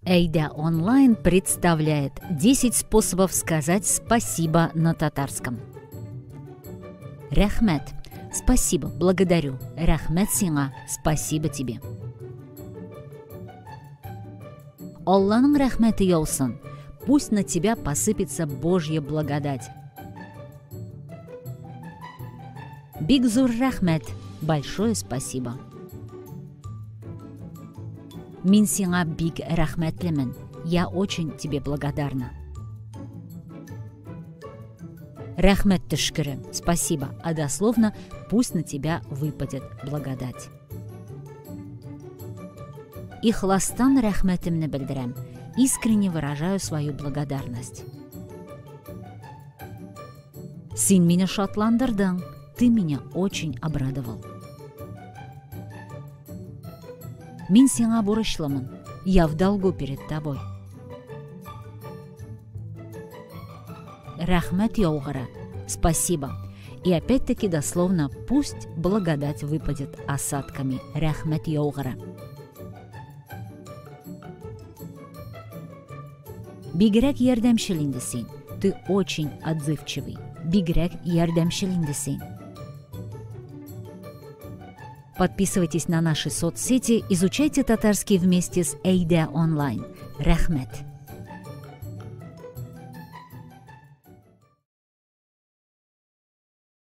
Эйда онлайн представляет 10 способов сказать спасибо на татарском. Рахмет. Спасибо, благодарю. Рахмет сиңа. Спасибо тебе. Алланың рахмети яусын. Пусть на тебя посыпется Божья благодать. Бик зур рахмет. Большое спасибо. Мин сиңа бик рахметлемен. Я очень тебе благодарна. Рахмет тишкірі. Спасибо. А дословно, пусть на тебя выпадет благодать. Ихластан рахметімні білдірем. Искренне выражаю свою благодарность. Син меня шатландырдың. Ты меня очень обрадовал. Мин сиңа бурычлымын. Я в долгу перед тобой. Рахмет яуғыра. Спасибо. И опять-таки дословно, пусть благодать выпадет осадками. Рахмет яуғыра. Бигрәк ярдәмшіліндесін. Ты очень отзывчивый. Бигрәк ярдәмшіліндесін. Подписывайтесь на наши соцсети, изучайте татарский вместе с Эйда онлайн. Рахмет.